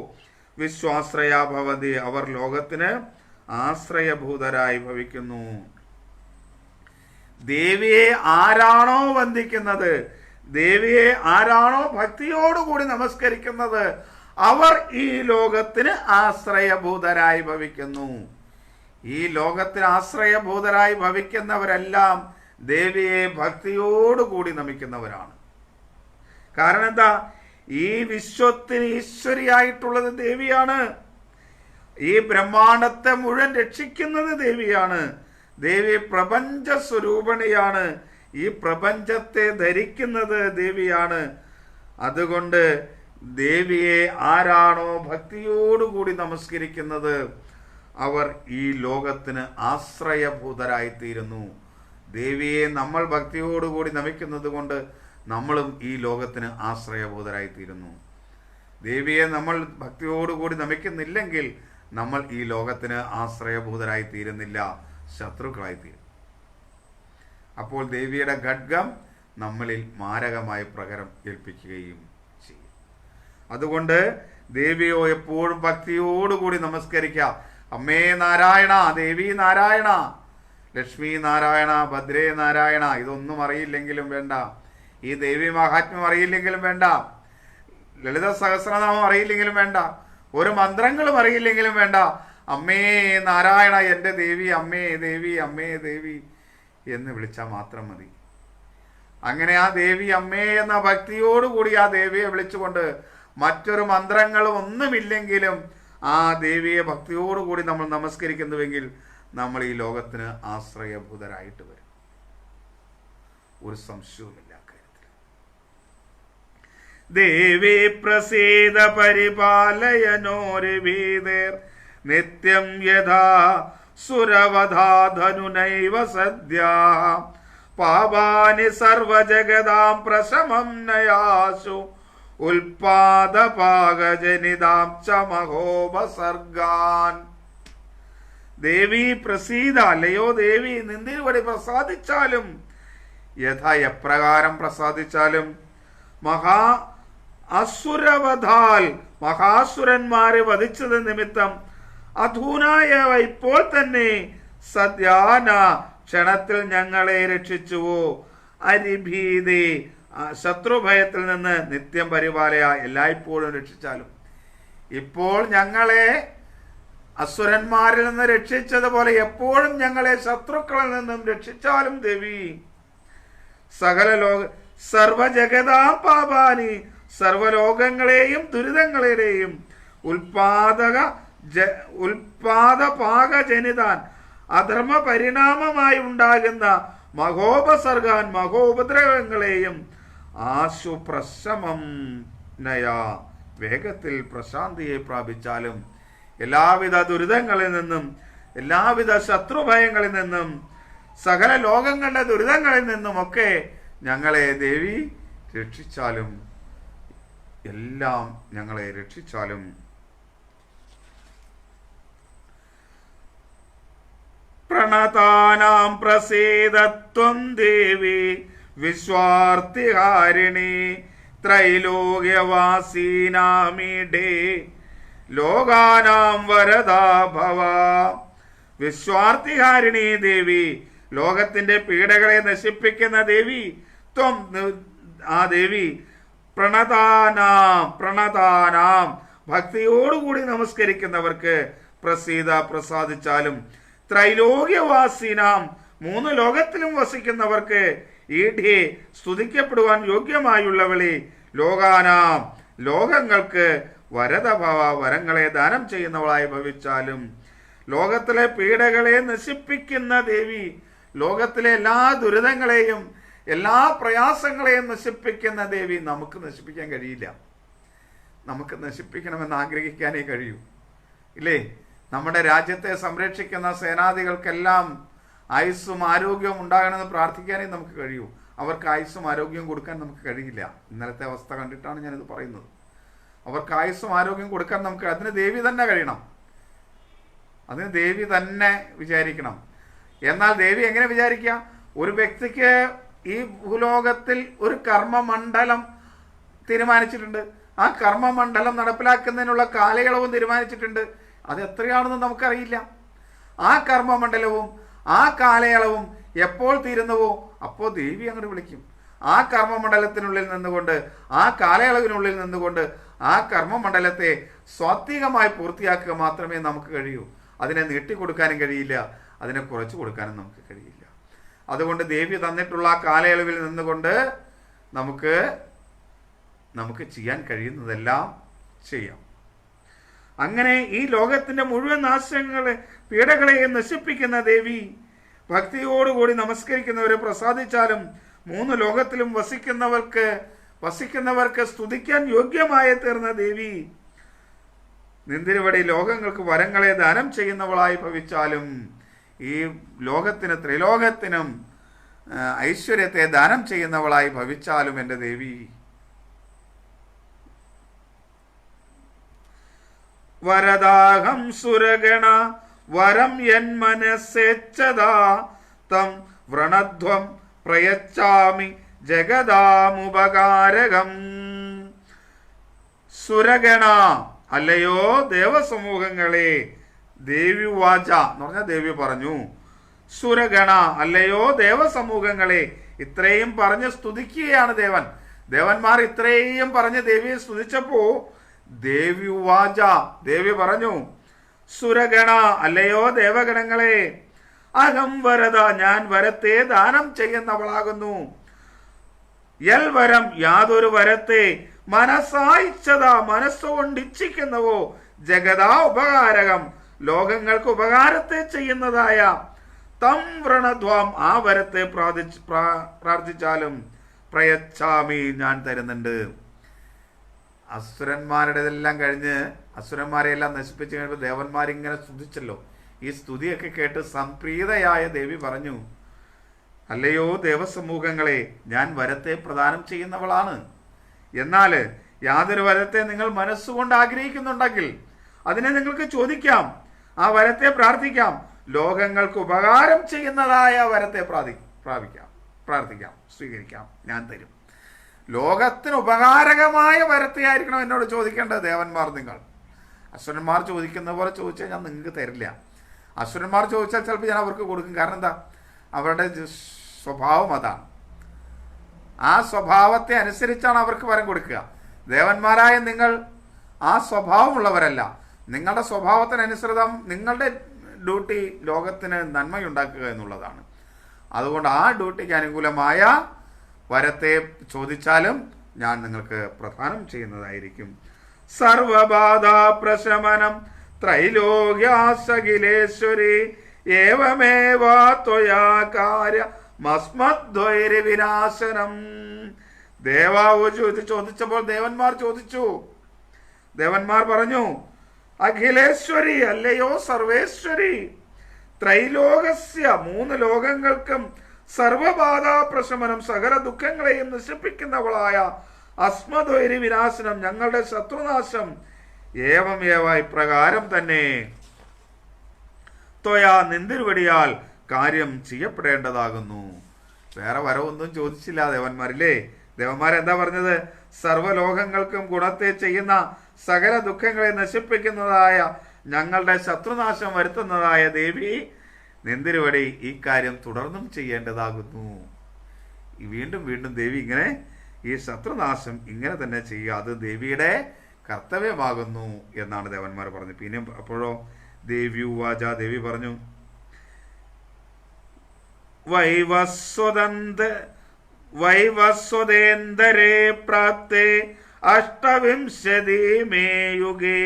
വിശ്വാശ്രയ ഭവതി, അവർ ലോകത്തിന് ആശ്രയഭൂതരായി ഭവിക്കുന്നു. ദേവിയെ ആരാണോ വന്ദിക്കുന്നത്, ദേവിയെ ആരാണോ ഭക്തിയോടുകൂടി നമസ്കരിക്കുന്നത്, അവർ ഈ ലോകത്തിന് ആശ്രയഭൂതരായി ഭവിക്കുന്നു. ഈ ലോകത്തിന് ആശ്രയഭൂതരായി ഭവിക്കുന്നവരെല്ലാം ദേവിയെ ഭക്തിയോടുകൂടി നമിക്കുന്നവരാണ്. കാരണം എന്താ? ഈ വിശ്വത്തിന് ഈശ്വരിയായിട്ടുള്ളത് ദേവിയാണ്. ഈ ബ്രഹ്മാണ്ടത്തെ മുഴുവൻ രക്ഷിക്കുന്നത് ദേവിയാണ്. ദേവി പ്രപഞ്ച സ്വരൂപിണിയാണ്. ഈ പ്രപഞ്ചത്തെ ധരിക്കുന്നത് ദേവിയാണ്. അതുകൊണ്ട് ദേവിയെ ആരാണോ ഭക്തിയോടുകൂടി നമസ്കരിക്കുന്നത്, അവർ ഈ ലോകത്തിന് ആശ്രയഭൂതരായിത്തീരുന്നു. ദേവിയെ നമ്മൾ ഭക്തിയോടുകൂടി നമിക്കുന്നത് കൊണ്ട് നമ്മളും ഈ ലോകത്തിന് ആശ്രയഭൂതരായിത്തീരുന്നു. ദേവിയെ നമ്മൾ ഭക്തിയോടുകൂടി നമിക്കുന്നില്ലെങ്കിൽ നമ്മൾ ഈ ലോകത്തിന് ആശ്രയഭൂതരായിത്തീരുന്നില്ല, ശത്രുക്കളായിത്തീരും. അപ്പോൾ ദേവിയുടെ ഖഡ്ഗം നമ്മളിൽ മാരകമായി പ്രകരം ഏൽപ്പിക്കുകയും ചെയ്യും. അതുകൊണ്ട് ദേവിയോ എപ്പോഴും ഭക്തിയോടുകൂടി നമസ്കരിക്കുക. അമ്മേ നാരായണ, ദേവി നാരായണ, ലക്ഷ്മി നാരായണ, ഭദ്രേ നാരായണ. ഇതൊന്നും അറിയില്ലെങ്കിലും വേണ്ട, ഈ ദേവി മഹാത്മ്യം അറിയില്ലെങ്കിലും വേണ്ട, ലളിത സഹസ്രനാമം അറിയില്ലെങ്കിലും വേണ്ട, ഒരു മന്ത്രങ്ങളും അറിയില്ലെങ്കിലും വേണ്ട, അമ്മേ നാരായണ എൻ്റെ ദേവി, അമ്മേ ദേവി, അമ്മേ ദേവി എന്ന് വിളിച്ചാൽ മാത്രം മതി. അങ്ങനെ ആ ദേവി അമ്മേ എന്ന ഭക്തിയോടുകൂടി ആ ദേവിയെ വിളിച്ചുകൊണ്ട് മറ്റൊരു മന്ത്രങ്ങളും ഒന്നുമില്ലെങ്കിലും ആ ദേവിയെ ഭക്തിയോടുകൂടി നമ്മൾ നമസ്കരിക്കുന്നുവെങ്കിൽ നമ്മൾ ഈ ലോകത്തിന് ആശ്രയഭൂതരായിട്ട് വരും. ഒരു സംശയവുമില്ല കാര്യത്തിൽ. ദേവി പ്രസീദ പരിപാലയനോരവീതേർ നിത്യം യഥാ സുരവധാധനുനൈവ സദ്യ പാപാനി സർവജഗതാം പ്രശമം നയാസു ഉൽപാദപാകജനിതാം ച മഹോപസർഗാൻ. ദേവി പ്രസീദ, അല്ലയോ ദേവി നിന്തിരുവടി പ്രസാദിച്ചാലും, യഥാ എപ്രകാരം പ്രസാദിച്ചാലും, അസുരവധാൽ മഹാസുരന്മാരെ വധിച്ചത് നിമിത്തം അധൂനായ ഇപ്പോൾ തന്നെ സദ്യാന ക്ഷണത്തിൽ ഞങ്ങളെ രക്ഷിച്ചുവോ, അരിഭീതി ശത്രുഭയത്തിൽ നിന്ന് നിത്യം പരിപാലയ എല്ലായ്പ്പോഴും രക്ഷിച്ചാലും. ഇപ്പോൾ ഞങ്ങളെ അസുരന്മാരിൽ നിന്ന് രക്ഷിച്ചതുപോലെ എപ്പോഴും ഞങ്ങളെ ശത്രുക്കളിൽ നിന്നും രക്ഷിച്ചാലും ദേവി. സകല സർവജഗതാ പാപാനി, സർവലോകങ്ങളെയും ദുരിതങ്ങളെയും ഉൽപാദപാകജനിതാൻ, അധർമ്മ പരിണാമമായി ഉണ്ടാകുന്ന മഹോപസർഗാൻ, മഹോപദ്രവങ്ങളെയും ആശുപ്രശമം നയാ, വേഗത്തിൽ പ്രശാന്തിയെ പ്രാപിച്ചാലും എല്ലാവിധ ദുരിതങ്ങളിൽ നിന്നും എല്ലാവിധ ശത്രുഭയങ്ങളിൽ നിന്നും സകല ലോകങ്ങളുടെ ദുരിതങ്ങളിൽ നിന്നുമൊക്കെ ഞങ്ങളെ ദേവി രക്ഷിച്ചാലും, എല്ലാം ഞങ്ങളെ രക്ഷിച്ചാലും പ്രണതാനാം പ്രസീദത്വം ദേവി വിശ്വാർത്തിഹാരിണി ത്രൈലോക്യവാസീനാമീഡേ ലോകാനാം വരദാ ഭവ. വിശ്വാർത്തിഹാരിണി ദേവി, ലോകത്തിന്റെ പീഡകളെ നശിപ്പിക്കുന്ന ദേവി. ത്വം, ആ ദേവി പ്രണതാനാം ഭക്തിയോടുകൂടി നമസ്കരിക്കുന്നവർക്ക് പ്രസീദ പ്രസാദിച്ചാലും, ത്രൈലോക്യവാസീനാം മൂന്ന് ലോകത്തിലും വസിക്കുന്നവർക്ക് ഈഢ്യേ സ്തുതിക്കപ്പെടുവാൻ യോഗ്യമായുള്ളവളെ, ലോകാനാം ലോകങ്ങൾക്ക് വരദഭവ വരങ്ങളെ ദാനം ചെയ്യുന്നവളായി ഭവിച്ചാലും. ലോകത്തിലെ പീഡകളെ നശിപ്പിക്കുന്ന ദേവി, ലോകത്തിലെ എല്ലാ ദുരിതങ്ങളെയും എല്ലാ പ്രയാസങ്ങളെയും നശിപ്പിക്കുന്ന ദേവി നമുക്ക് നശിപ്പിക്കാൻ കഴിയില്ല. നമുക്ക് നശിപ്പിക്കണമെന്ന് ആഗ്രഹിക്കാനേ കഴിയൂ, ഇല്ലേ? നമ്മുടെ രാജ്യത്തെ സംരക്ഷിക്കുന്ന സേനാധികൾക്കെല്ലാം ആയുസ്സും ആരോഗ്യവും ഉണ്ടാകണമെന്ന് പ്രാർത്ഥിക്കാനേ നമുക്ക് കഴിയൂ. അവർക്ക് ആയുസ്സും ആരോഗ്യവും കൊടുക്കാൻ നമുക്ക് കഴിയില്ല. ഇന്നലത്തെ അവസ്ഥ കണ്ടിട്ടാണ് ഞാനിത് പറയുന്നത്. അവർക്ക് ആയുസ്സും ആരോഗ്യം കൊടുക്കാൻ നമുക്ക്, അതിന് ദേവി തന്നെ കഴിയണം, അതിന് ദേവി തന്നെ വിചാരിക്കണം. എന്നാൽ ദേവി എങ്ങനെ വിചാരിക്കുക? ഒരു വ്യക്തിക്ക് ഈ ഭൂലോകത്തിൽ ഒരു കർമ്മമണ്ഡലം തീരുമാനിച്ചിട്ടുണ്ട്. ആ കർമ്മമണ്ഡലം നടപ്പിലാക്കുന്നതിനുള്ള കാലയളവും തീരുമാനിച്ചിട്ടുണ്ട്. അത് എത്രയാണെന്ന് നമുക്കറിയില്ല. ആ കർമ്മമണ്ഡലവും ആ കാലയളവും എപ്പോൾ തീരുന്നുവോ അപ്പോൾ ദേവി അങ്ങോട്ട് വിളിക്കും. ആ കർമ്മമണ്ഡലത്തിനുള്ളിൽ നിന്നുകൊണ്ട്, ആ കാലയളവിനുള്ളിൽ നിന്നുകൊണ്ട് ആ കർമ്മമണ്ഡലത്തെ സ്വാത്വികമായി പൂർത്തിയാക്കുക മാത്രമേ നമുക്ക് കഴിയൂ. അതിനെ നീട്ടിക്കൊടുക്കാനും കഴിയില്ല, അതിനെ കുറച്ചു കൊടുക്കാനും നമുക്ക് കഴിയില്ല. അതുകൊണ്ട് ദേവി തന്നിട്ടുള്ള ആ കാലയളവിൽ നിന്നുകൊണ്ട് നമുക്ക് ചെയ്യാൻ കഴിയുന്നതെല്ലാം ചെയ്യാം. അങ്ങനെ ഈ ലോകത്തിന്റെ മുഴുവൻ നാശങ്ങളെ, പീഡകളെയും നശിപ്പിക്കുന്ന ദേവി ഭക്തിയോടുകൂടി നമസ്കരിക്കുന്നവരെ പ്രസാദിച്ചാലും 3 ലോകത്തിലും വസിക്കുന്നവർക്ക് സ്തുതിക്കാൻ യോഗ്യമായി തീർന്ന ദേവി നിന്തിരുവടി ലോകങ്ങൾക്ക് വരങ്ങളെ ദാനം ചെയ്യുന്നവളായി ഭവിച്ചാലും, ഈ ലോകത്തിന്, ത്രിലോകത്തിനും ഐശ്വര്യത്തെ ദാനം ചെയ്യുന്നവളായി ഭവിച്ചാലും എൻ്റെ ദേവി, വരദാഹം സുരഗണ വരം യൻ മനസ്സേച്ഛദാ തം വ്രണധ്വം പ്രയച്ഛാമി ജഗദാമുപകാരകം. സുരഗണ, അല്ലയോ ദേവസമൂഹങ്ങളെ, ദേവി വാച എന്ന് പറഞ്ഞാൽ ദേവി പറഞ്ഞു. സുരഗണ, അല്ലയോ ദേവസമൂഹങ്ങളെ, ഇത്രയും പറഞ്ഞ് സ്തുതിക്കുകയാണ് ദേവന്മാർ ഇത്രയും പറഞ്ഞ് ദേവിയെ സ്തുതിച്ചപ്പോ ദേവി വാച, ദേവി പറഞ്ഞു, സുരഗണ, അല്ലയോ ദേവഗണങ്ങളെ, അഹം വരദ, ഞാൻ വരത്തെ ദാനം ചെയ്യുന്നവളാകുന്നു. യൽ വരം, യാതൊരു വരത്തെ, മനസ്സായിച്ചത, മനസ്സുകൊണ്ട് ഇച്ഛിക്കുന്നവോ, ജഗദാ ഉപകാരകം, ലോകങ്ങൾക്ക് ഉപകാരത്തെ ചെയ്യുന്നതായ, തം വ്രണധ്വാം, ആ വരത്തെ പ്രാർത്ഥിച്ചാലും പ്രയച്ഛാമി, ഞാൻ തരുന്നുണ്ട്. അസുരന്മാരുടേതെല്ലാം കഴിഞ്ഞ് അസുരന്മാരെയെല്ലാം നശിപ്പിച്ച് കഴിഞ്ഞപ്പോൾ ദേവന്മാരിങ്ങനെ സ്തുതിച്ചല്ലോ. ഈ സ്തുതിയൊക്കെ കേട്ട് സംപ്രീതയായ ദേവി പറഞ്ഞു, അല്ലയോ ദേവസമൂഹങ്ങളെ, ഞാൻ വരത്തെ പ്രദാനം ചെയ്യുന്നവളാണ്. എന്നാൽ യാതൊരു വരത്തെ നിങ്ങൾ മനസ്സുകൊണ്ട് ആഗ്രഹിക്കുന്നുണ്ടെങ്കിൽ അതിനെ നിങ്ങൾക്ക് ചോദിക്കാം, ആ വരത്തെ പ്രാർത്ഥിക്കാം. ലോകങ്ങൾക്ക് ഉപകാരം ചെയ്യുന്നതായ വരത്തെ പ്രാർത്ഥിക്കാം, സ്വീകരിക്കാം, ഞാൻ തരും. ലോകത്തിന് ഉപകാരകമായ വരത്തെ ആയിരിക്കണം എന്നോട് ചോദിക്കേണ്ടത് ദേവന്മാർ. നിങ്ങൾ അസുരന്മാർ ചോദിക്കുന്ന പോലെ ചോദിച്ചാൽ ഞാൻ നിങ്ങൾക്ക് തരില്ല. അസുരന്മാർ ചോദിച്ചാൽ ചിലപ്പോൾ ഞാൻ അവർക്ക് കൊടുക്കും. കാരണം എന്താ? അവരുടെ സ്വഭാവം അതാണ്. ആ സ്വഭാവത്തെ അനുസരിച്ചാണ് അവർക്ക് വരം കൊടുക്കുക. ദേവന്മാരായ നിങ്ങൾ ആ സ്വഭാവമുള്ളവരല്ല. നിങ്ങളുടെ സ്വഭാവത്തിനനുസൃതം നിങ്ങളുടെ ഡ്യൂട്ടി ലോകത്തിന് നന്മയുണ്ടാക്കുക എന്നുള്ളതാണ്. അതുകൊണ്ട് ആ ഡ്യൂട്ടിക്ക് അനുകൂലമായ വരത്തെ ചോദിച്ചാലും ഞാൻ നിങ്ങൾക്ക് പ്രദാനം ചെയ്യുന്നതായിരിക്കും. സർവബാധാ പ്രശമനം ത്രൈലോക്യാസഖിലേശ്വരി ഏവമേവാ ത്വയാ കാര്യമസ്മദ്വൈരി വിനാശനം. ദേവാവ് ചോദിച്ചപ്പോൾ ദേവന്മാർ പറഞ്ഞു, അഖിലേശ്വരി, അല്ലയോ സർവേശ്വരി, ത്രൈലോകസ്യ, 3 ലോകങ്ങൾക്കും സർവബാധാ പ്രശമനം, സകല ദുഃഖങ്ങളെയും നശിപ്പിക്കുന്നവളായ, അസ്മദ്വൈരി വിനാശനം, ഞങ്ങളുടെ ശത്രുനാശം, ഏവം ഏവ, ഇപ്രകാരം തന്നെ, ത്വയാ, നിന്തിരുവടിയാൽ കാര്യം ചെയ്യപ്പെടേണ്ടതാകുന്നു. വേറെ വരവൊന്നും ചോദിച്ചില്ല ദേവന്മാരില്ലേ? ദേവന്മാരെന്താ പറഞ്ഞത്? സർവ്വലോകങ്ങൾക്കും ഗുണത്തെ ചെയ്യുന്ന, സകല ദുഃഖങ്ങളെ നശിപ്പിക്കുന്നതായ, ഞങ്ങളുടെ ശത്രുനാശം വരുത്തുന്നതായ ദേവി നിന്തിരുവടി ഈ കാര്യം തുടർന്നും ചെയ്യേണ്ടതാകുന്നു. വീണ്ടും വീണ്ടും ദേവി ഇങ്ങനെ ഈ ശത്രുനാശം ഇങ്ങനെ തന്നെ ചെയ്യുക, അത് ദേവിയുടെ കർത്തവ്യമാകുന്നു എന്നാണ് ദേവന്മാർ പറഞ്ഞു. പിന്നെ അപ്പോഴോ ദേവി വാച, ദേവി പറഞ്ഞു, വൈവസ്വതേന്ദരേ പ്രാപ്തേ അഷ്ടവിംശതി മേ യുഗേ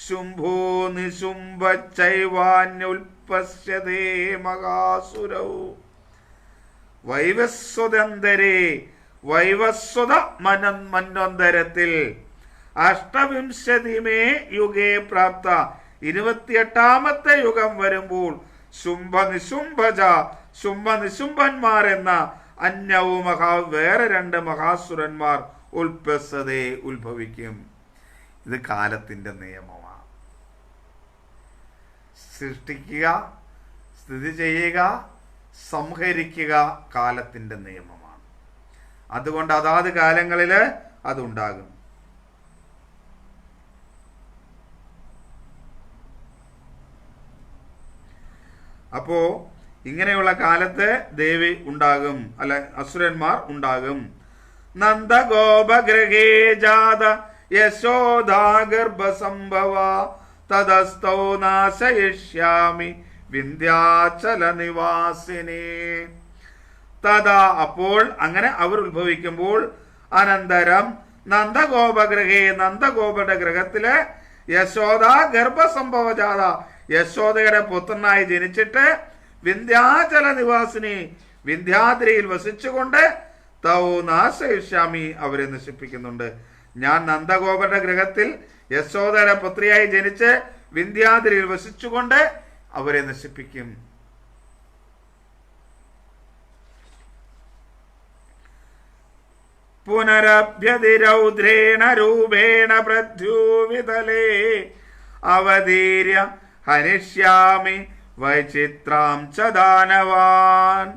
ശുംഭോ നിശുംഭച്ചൈവാന്യുൽപശ്യതേ മഹാസുരൗ. വൈവസ്വതന്തരേ, വൈവസ്വത മന്വന്തരത്തിൽ അഷ്ടവിംശതിമേ യുഗേ പ്രാപ്ത 28ാമത്തെ യുഗം വരുമ്പോൾ ശുംഭനിശുംഭന്മാർ എന്ന അന്യവും വേറെ 2 മഹാസുരന്മാർ ഉത്ഭവിക്കും. ഇത് കാലത്തിന്റെ നിയമമാണ്. സൃഷ്ടിക്കുക, സ്ഥിതി ചെയ്യുക, സംഹരിക്കുക കാലത്തിന്റെ നിയമമാണ്. അതുകൊണ്ട് അതാത് കാലങ്ങളിൽ അതുണ്ടാകും. അപ്പോ ഇങ്ങനെയുള്ള കാലത്ത് ദേവി ഉണ്ടാകും, അല്ല അസുരന്മാർ ഉണ്ടാകും. നന്ദഗോപഗ്രഹേ ജാത യശോദാ ഗർഭസംഭവ തദസ്തോ നാശയിഷ്യാമി വിന്ധ്യാചല നിവാസിനി. തഥാ അപ്പോൾ അങ്ങനെ അവർ ഉത്ഭവിക്കുമ്പോൾ അനന്തരം നന്ദഗോപഗ്രഹേ നന്ദഗോപയുടെ ഗ്രഹത്തില് യശോദ ഗർഭസംഭവ ജാത യശോദയുടെ പുത്രനായി ജനിച്ചിട്ട് വിന്ധ്യാചല നിവാസിനി വിന്ധ്യാദ്രിയിൽ വസിച്ചുകൊണ്ട് തൗ നാശയിഷ്യാമി അവരെ നശിപ്പിക്കുന്നുണ്ട്. ഞാൻ നന്ദഗോപരുടെ ഗൃഹത്തിൽ യശോദയുടെ പുത്രിയായി ജനിച്ച് വിന്ധ്യാദ്രിയിൽ വസിച്ചുകൊണ്ട് അവരെ നശിപ്പിക്കും. പുനരഭ്യതിരൗദ്രേണ രൂപേണ പ്രദ്യൂവിതലേ അവതീര്യ ഹനിഷ്യാമി വൈചിത്രാം ച ദാനവാൻ.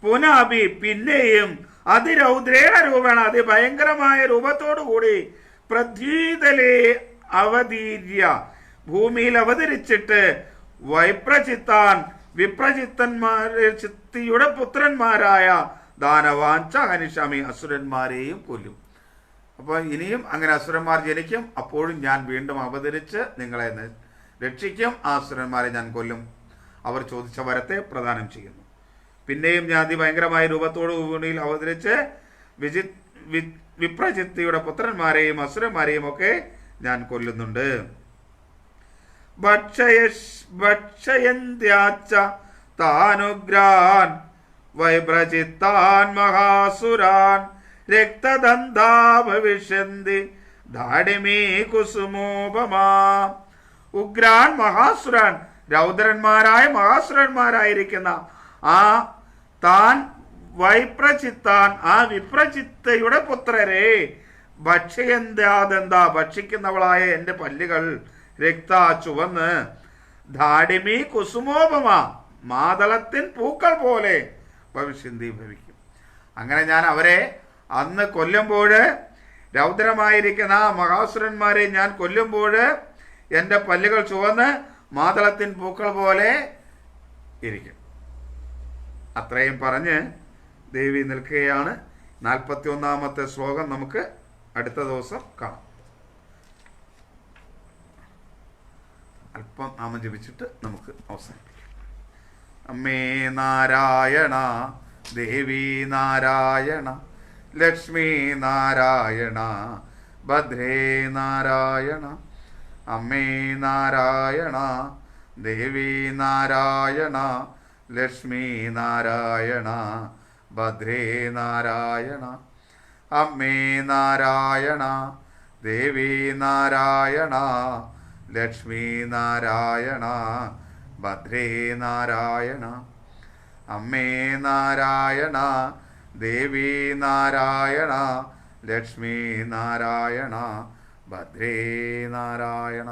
പുനഃ പിന്നെയും അതിരൗദ്രേണ രൂപേണ അതിഭയങ്കരമായ രൂപത്തോടുകൂടി പ്രദ്യൂതലേ അവതീര്യ ഭൂമിയിൽ അവതരിച്ചിട്ട് വൈപ്രചിത്താൻ വിപ്രചിത്തന്മാരുടെ പുത്രന്മാരായ ദാനവാൻ ച ഹനിഷ്യാമി അസുരന്മാരെയും കൊല്ലും. അപ്പോൾ ഇനിയും അങ്ങനെ അസുരന്മാർ ജനിക്കും. അപ്പോഴും ഞാൻ വീണ്ടും അവതരിച്ച് നിങ്ങളെ രക്ഷിക്കും. ആ അസുരന്മാരെ ഞാൻ കൊല്ലും. അവർ ചോദിച്ച വരത്തെ പ്രദാനം ചെയ്യുന്നു. പിന്നെയും ഞാൻ അതിഭയങ്കരമായ രൂപത്തോടു ഭൂമിയിൽ അവതരിച്ച് വിപ്രചിത്തിയുടെ പുത്രന്മാരെയും അസുരന്മാരെയും ഒക്കെ ഞാൻ കൊല്ലുന്നുണ്ട്. ഭക്ഷയന്ത്യാച്ച താനുഗ്രാൻ വൈപ്രചിത്താൻ മഹാസുരാൻ രക്തദന്താ ഭവിഷ്യന്തി ദാഡിമീ കുസുമോപമാ. ഉഗ്രാൻ മഹാസുരാൻ രൗദ്രന്മാരായ മഹാസുരന്മാരായിരിക്കുന്ന ആ താൻ വൈപ്രചിത്താൻ ആ വിപ്രചിത്തയുടെ പുത്രരെ ഭക്ഷ്യന്താതെന്താ ഭക്ഷിക്കുന്നവളായ എൻ്റെ പല്ലുകൾ രക്ത ചുവന്ന് ധാഡിമി കുസുമോപമ മാതളത്തിൻ പൂക്കൾ പോലെ ഭവിഷ്യന്തി ഭവിക്കും. അങ്ങനെ ഞാൻ അവരെ അന്ന് കൊല്ലുമ്പോൾ രൗദ്രമായിരിക്കുന്ന ആ മഹാസുരന്മാരെ ഞാൻ കൊല്ലുമ്പോൾ എൻ്റെ പല്ലുകൾ ചുവന്ന് മാതളത്തിൻ പൂക്കൾ പോലെ ഇരിക്കും. അത്രയും പറഞ്ഞ് ദേവി നിൽക്കുകയാണ്. 41ാമത്തെ ശ്ലോകം നമുക്ക് അടുത്ത ദിവസം കാണാം. അല്പം നാമം ജപിച്ചിട്ട് നമുക്ക് അവസാനിപ്പിക്കാം. അമ്മേ നാരായണ, ദേവി നാരായണ, ലക്ഷ്മി നാരായണ, ഭദ്രേ നാരായണ. അമ്മേ നാരായണ, ദേവി നാരായണ, ലക്ഷ്മി നാരായണ, ഭദ്രേ നാരായണ. അമ്മേ നാരായണ, ദേവി നാരായണ, ലക്ഷ്മി നാരായണ, ഭദ്രേ നാരായണ. അമ്മേ നാരായണ, ദേവി നാരായണ, ലക്ഷ്മി നാരായണ, ഭദ്രേ നാരായണ.